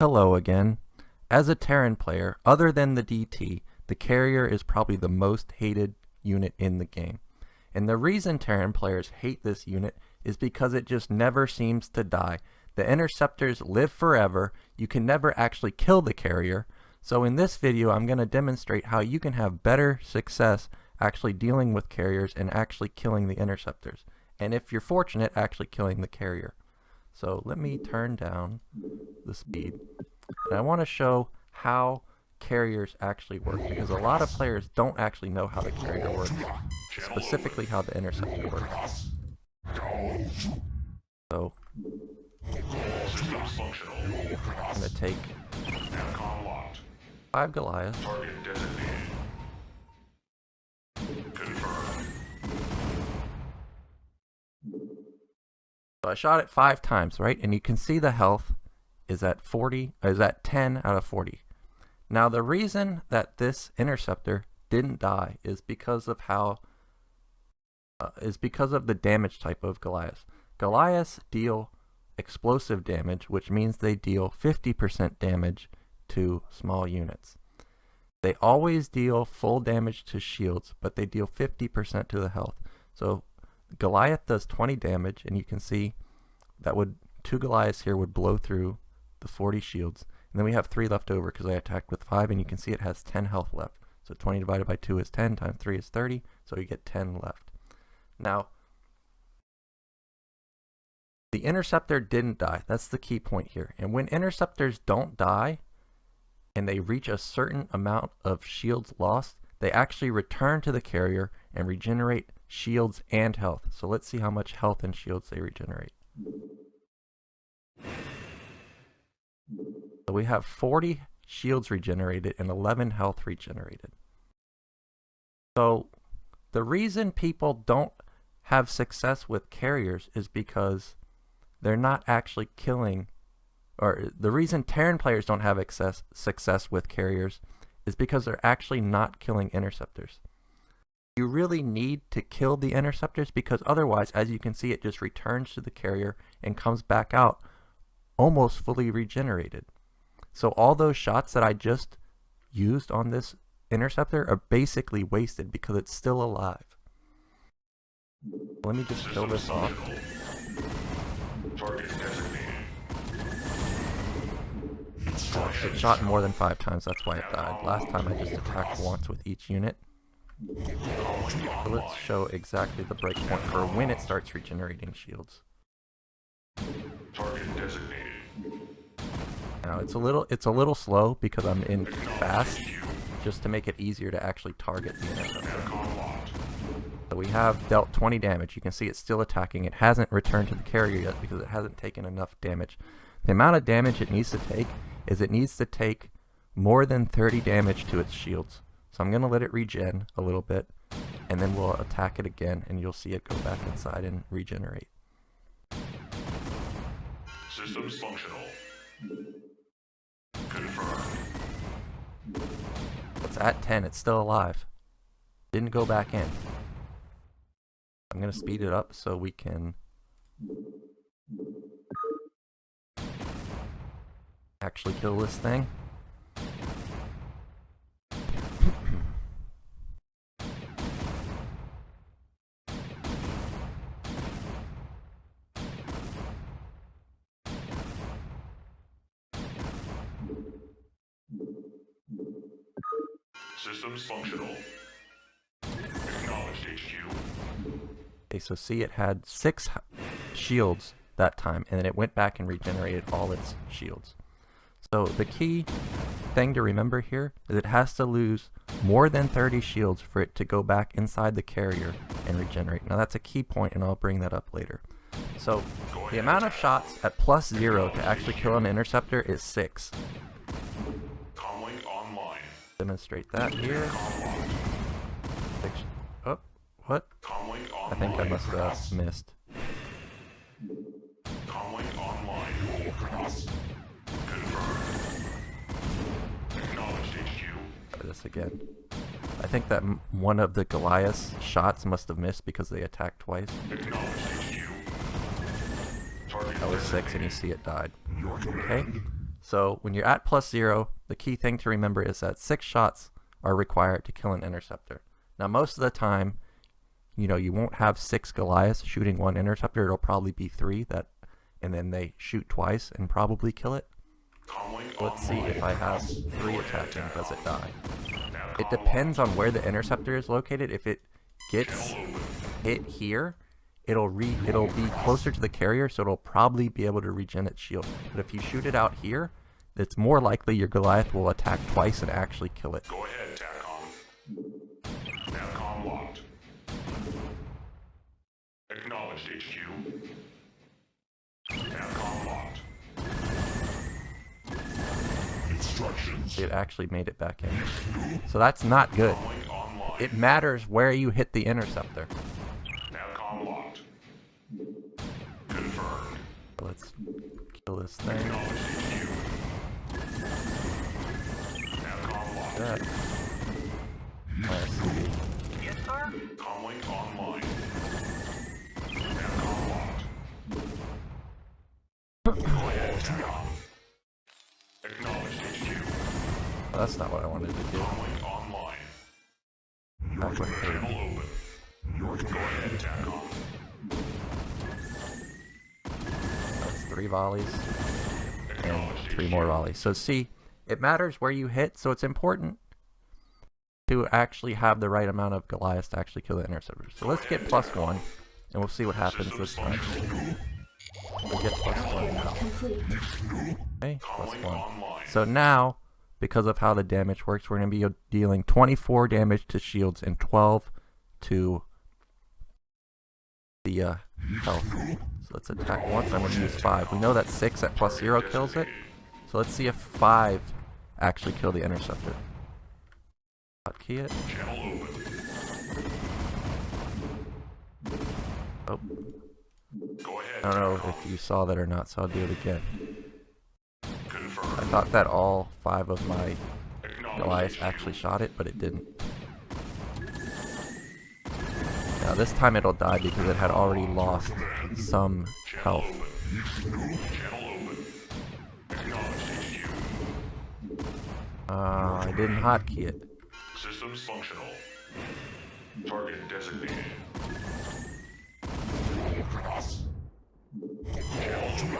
Hello again. As a Terran player, other than the DT, the Carrier is probably the most hated unit in the game. And the reason Terran players hate this unit is because it just never seems to die. The Interceptors live forever, you can never actually kill the Carrier, so in this video I'm going to demonstrate how you can have better success actually dealing with Carriers and actually killing the Interceptors. And if you're fortunate, actually killing the Carrier. So let me turn down the speed. And I want to show how Carriers actually work, because a lot of players don't actually know how the Carrier works, specifically how the Interceptor works. So I'm going to take 5 Goliaths. So I shot it 5 times, right? And you can see the health is at 10 out of 40. Now the reason that this Interceptor didn't die is because of the damage type of Goliaths. Goliaths deal explosive damage, which means they deal 50% damage to small units. They always deal full damage to shields, but they deal 50% to the health. So Goliath does 20 damage, and you can see that 2 Goliaths here would blow through the 40 shields. And then we have 3 left over because I attacked with 5, and you can see it has 10 health left. So 20 divided by 2 is 10, times 3 is 30, so you get 10 left. Now, the Interceptor didn't die. That's the key point here. And when Interceptors don't die, and they reach a certain amount of shields lost, they actually return to the Carrier and regenerate shields and health. So let's see how much health and shields they regenerate. So we have 40 shields regenerated and 11 health regenerated. So the reason people don't have success with Carriers is because they're not actually killing, or the reason Terran players don't have success with Carriers is because they're actually not killing Interceptors. You really need to kill the Interceptors, because otherwise, as you can see, it just returns to the Carrier and comes back out almost fully regenerated. So all those shots that I just used on this Interceptor are basically wasted because it's still alive. Let me just kill this off. It shot more than 5 times, that's why it died. Last time I just attacked once with each unit. So let's show exactly the breakpoint for when it starts regenerating shields. Now it's a little slow because I'm in fast, just to make it easier to actually target the Interceptor. So we have dealt 20 damage. You can see it's still attacking. It hasn't returned to the Carrier yet because it hasn't taken enough damage. The amount of damage it needs to take is it needs to take more than 30 damage to its shields. So I'm going to let it regen a little bit, and then we'll attack it again, and you'll see it go back inside and regenerate. Systems functional. Confirmed. It's at 10. It's still alive. Didn't go back in. I'm going to speed it up so we can actually kill this thing. Systems functional. Acknowledged HQ. Okay, so see, it had 6 shields that time, and then it went back and regenerated all its shields. So the key thing to remember here is it has to lose more than 30 shields for it to go back inside the Carrier and regenerate. Now that's a key point, and I'll bring that up later. So the amount of shots at +0 to actually kill an Interceptor is 6. Comlink online. Demonstrate that here. Oh, what? Comlink online. I think I must have missed. Comlink online. Confirmed. Acknowledged HQ. Try this again. I think that one of the Goliath's shots must have missed because they attacked twice. Acknowledged HQ. That was 6, and you see it died. Okay, So when you're at +0, the key thing to remember is that 6 shots are required to kill an interceptor. Now most of the time, you know, you won't have 6 Goliaths shooting 1 interceptor. It'll probably be 3 that, and then they shoot twice and probably kill it. Let's see if I have 3 attacking, does it die? It depends on where the interceptor is located. If it gets hit here, it'll be closer to the carrier, so it'll probably be able to regen its shield. But if you shoot it out here, it's more likely your Goliath will attack twice and actually kill it. Go ahead, TACOM. TACOM locked. Acknowledged, HQ. TACOM locked. Instructions. It actually made it back in. So that's not good. It matters where you hit the interceptor. TACOM locked. Confirmed. Let's kill this thing. Acknowledged, HQ. TACOM locked. That. Let's see. Yes, sir? Comlink online. TACOM locked. Go ahead, TACOM. Acknowledged, HQ. Well, that's not what I wanted to do. Comlink online. Back with Channel 3. open. Go ahead, TACOM. That's 3 volleys and Acknowledged, 3 more volleys. So see, it matters where you hit, so it's important to actually have the right amount of Goliaths to actually kill the interceptor. So let's get +1, and we'll see what happens this time. We'll get +1 now. Okay, +1. So now, because of how the damage works, we're going to be dealing 24 damage to shields and 12 to the health. So let's attack once. I'm going to use 5. We know that 6 at +0 kills it. So let's see if 5 actually kill the interceptor. Hotkey it. Channel open. Oh, Go ahead, I don't know TACOM. if you saw that or not, so I'll do it again. Confirmed. I thought that all 5 of my Acknowledged, Goliaths HQ. actually shot it, but it didn't. Now this time it'll die because it had already lost some Channel health. open. Channel open. Acknowledged, HQ. I didn't hotkey it. Systems functional. Target designated. Channel open.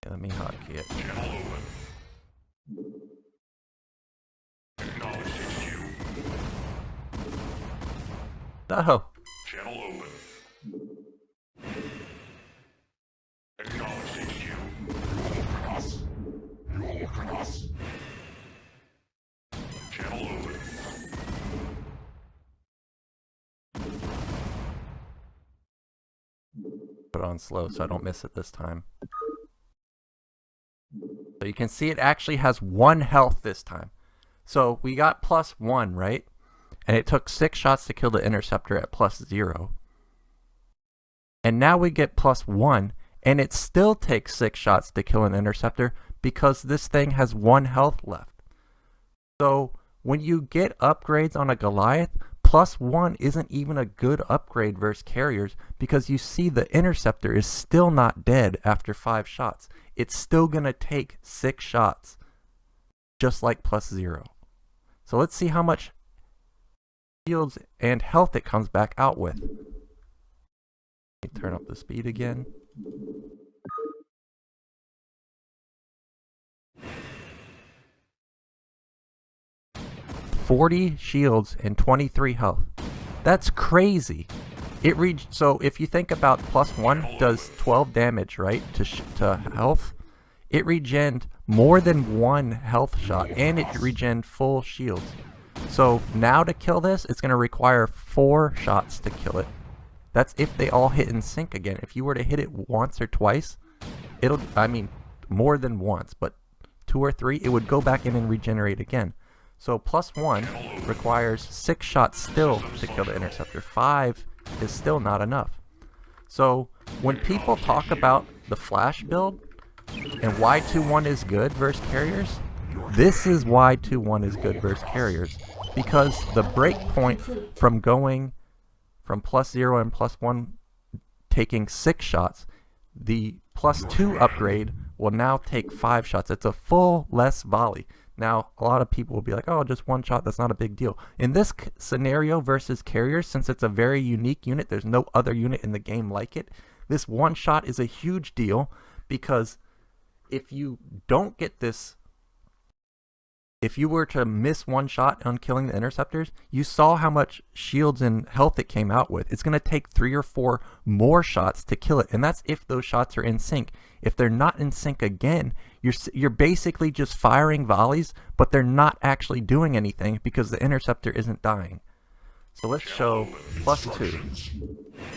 Yeah, let me hotkey it. Channel open. Acknowledged, HQ. No! Channel open. Acknowledged, HQ. Channel open. Put it on slow so I don't miss it this time. So you can see it actually has 1 health this time. So we got +1, right? And it took 6 shots to kill the interceptor at +0. And now we get +1, and it still takes 6 shots to kill an interceptor because this thing has 1 health left. So when you get upgrades on a Goliath, +1 isn't even a good upgrade versus carriers because you see the interceptor is still not dead after 5 shots. It's still going to take 6 shots, just like +0. So let's see how much shields and health it comes back out with. Let me turn up the speed again. $40 shields and 23 health. That's crazy. So if you think about +1 does 12 damage, right, to health, it regened more than 1 health shot, and it regened full shields. So now to kill this, it's going to require 4 shots to kill it. That's if they all hit in sync again. If you were to hit it once or twice, I mean, more than once, but 2 or 3, it would go back in and regenerate again. So +1 requires 6 shots still to kill the interceptor. 5 is still not enough. So when people talk about the flash build and why 2-1 is good versus carriers, this is why 2-1 is good versus carriers. Because the break point from going from +0 and +1 taking 6 shots, the +2 upgrade will now take 5 shots. It's a full less volley. Now, a lot of people will be like, oh, just 1 shot, that's not a big deal. In this scenario versus carriers, since it's a very unique unit, there's no other unit in the game like it, this 1 shot is a huge deal, because if you don't get this, if you were to miss 1 shot on killing the interceptors, you saw how much shields and health it came out with. It's going to take 3 or 4 more shots to kill it, and that's if those shots are in sync. If they're not in sync again, you're basically just firing volleys, but they're not actually doing anything because the interceptor isn't dying. So let's show +2.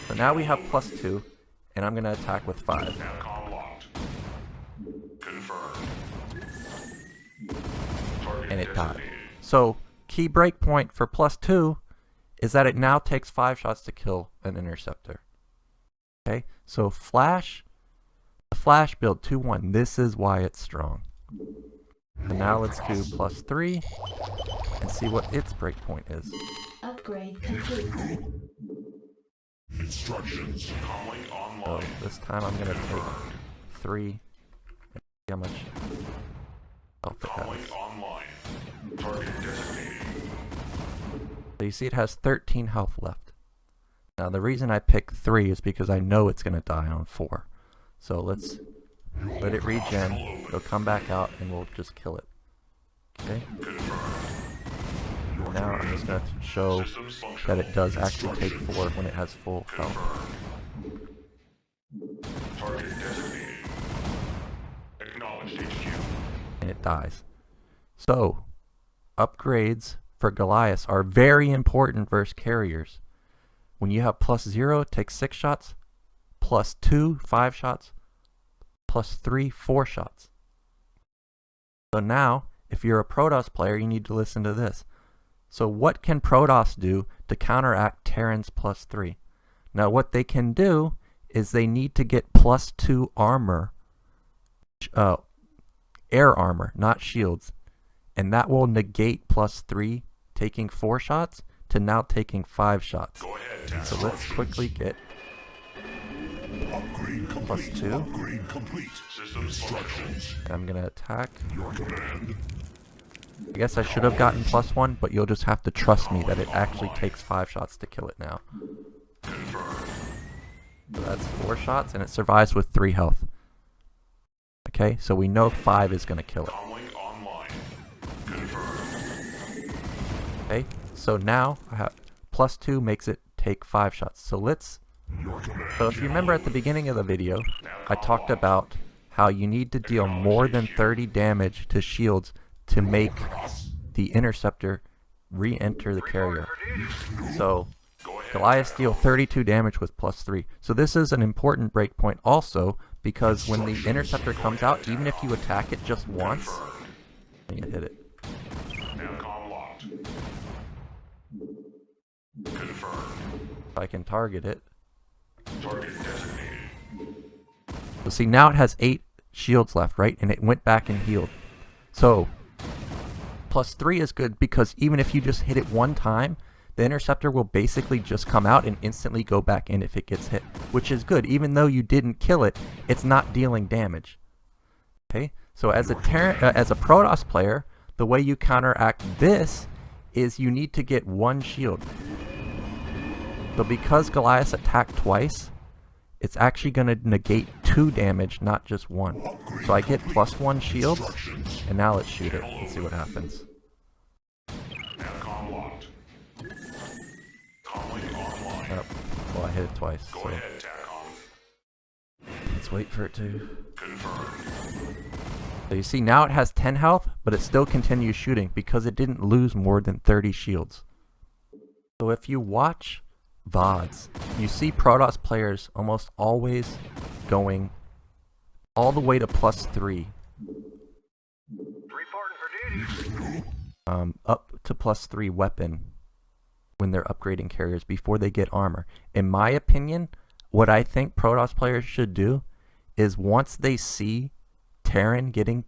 So now we have +2, and I'm going to attack with 5. Navcom locked. Confirmed. And it died. So key breakpoint for +2 is that it now takes 5 shots to kill an interceptor. Okay, so the flash build 2-1, this is why it's strong. And now let's do +3 and see what its breakpoint is. Upgrade complete. Instructions. Calling So online. this time I'm gonna take 3 and see how much health it Calling has. online. Target designated. So you see it has 13 health left. Now the reason I picked 3 is because I know it's gonna die on 4. So let's let it regen, it'll come back out, and we'll just kill it. Okay? Now I'm just going to show Systems that functional. it does actually take 4 when it has full health. Target designated. Acknowledged HQ. And it dies. So, upgrades for Goliath are very important versus carriers. When you have +0, it takes 6 shots, +2, 5 shots, +3, 4 shots. So now, if you're a Protoss player, you need to listen to this. So what can Protoss do to counteract Terran's +3? Now what they can do is they need to get +2 armor, air armor, not shields. And that will negate +3 taking 4 shots to now taking 5 shots. Go ahead, task So let's force. quickly get Upgrade complete. +2. Upgrade complete. Systems instructions. And I'm gonna attack. Your command. I guess I should have gotten +1, but you'll just have to trust me that it actually takes 5 shots to kill it now. So that's 4 shots, and it survives with 3 health. Okay, so we know 5 is gonna kill it. Calling online. Confirmed. Okay, so now I have +2 makes it take 5 shots. So let's. Your command. So if you remember at the beginning of the video, I talked about how you need to deal more than 30 damage to shields to make the interceptor re-enter the carrier. So Go ahead. Goliath deal 32 damage with +3. So this is an important breakpoint also, because when the interceptor comes out, even if you attack it just once, you hit it. Navcom locked. Confirmed. If I can target it. Target designated. So see, now it has 8 shields left, right? And it went back and healed. So +3 is good because even if you just hit it one time, the interceptor will basically just come out and instantly go back in if it gets hit, which is good. Even though you didn't kill it, it's not dealing damage. Okay, so as a Protoss player, the way you counteract this is you need to get 1 shield. So because Goliath attacked twice, it's actually going to negate 2 damage, not just 1. So I get +1 shields, and now let's shoot it and see what happens. Navcom locked. Calling online. Oh, well, I hit it twice, Go so ahead, TACOM. let's wait for it to. Confirmed. So you see, now it has 10 health, but it still continues shooting because it didn't lose more than 30 shields. So if you watch VODs, you see Protoss players almost always going all the way to +3. Reporting for duty. Up to +3 weapon when they're upgrading carriers before they get armor. In my opinion, what I think Protoss players should do is once they see Terran getting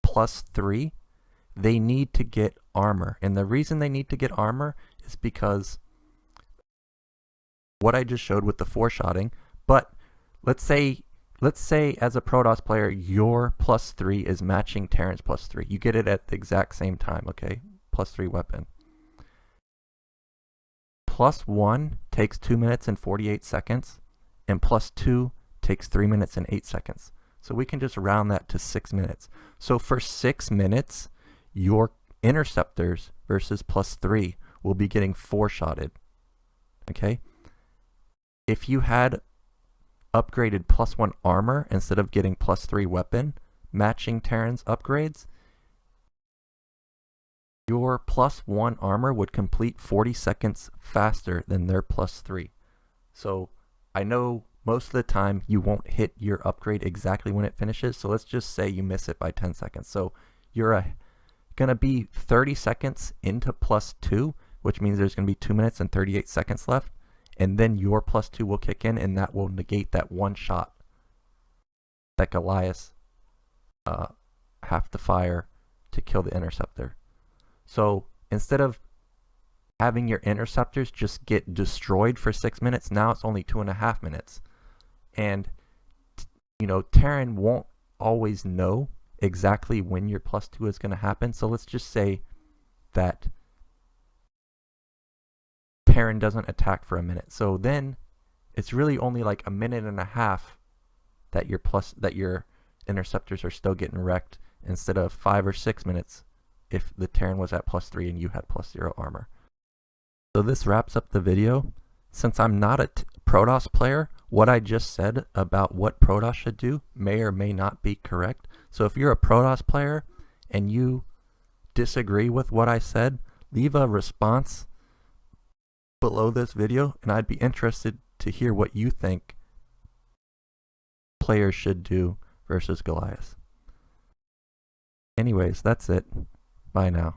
+3, they need to get armor. And the reason they need to get armor is because what I just showed with the 4-shotting, but let's say let's say as a Protoss player, your +3 is matching Terran's +3. You get it at the exact same time, okay? +3 weapon. +1 takes 2 minutes and 48 seconds, and +2 takes 3 minutes and 8 seconds. So we can just round that to 6 minutes. So for 6 minutes, your interceptors versus +3 will be getting 4-shotted, okay? If you had upgraded +1 armor instead of getting +3 weapon, matching Terran's upgrades, your +1 armor would complete 40 seconds faster than their +3. So I know most of the time you won't hit your upgrade exactly when it finishes, so let's just say you miss it by 10 seconds. So you're gonna be 30 seconds into +2, which means there's gonna be 2 minutes and 38 seconds left, and then your +2 will kick in, and that will negate that one shot that Goliath have to fire to kill the interceptor. So instead of having your interceptors just get destroyed for 6 minutes, now it's only 2.5 minutes. And you know, Terran won't always know exactly when your +2 is going to happen. So let's just say that Terran doesn't attack for a minute. So then it's really only like a minute and a half that your interceptors are still getting wrecked, instead of 5 or 6 minutes if the Terran was at +3 and you had +0 armor. So this wraps up the video. Since I'm not a Protoss player, what I just said about what Protoss should do may or may not be correct. So if you're a Protoss player and you disagree with what I said, leave a response below this video, and I'd be interested to hear what you think players should do versus Goliath. Anyways, that's it. Bye now.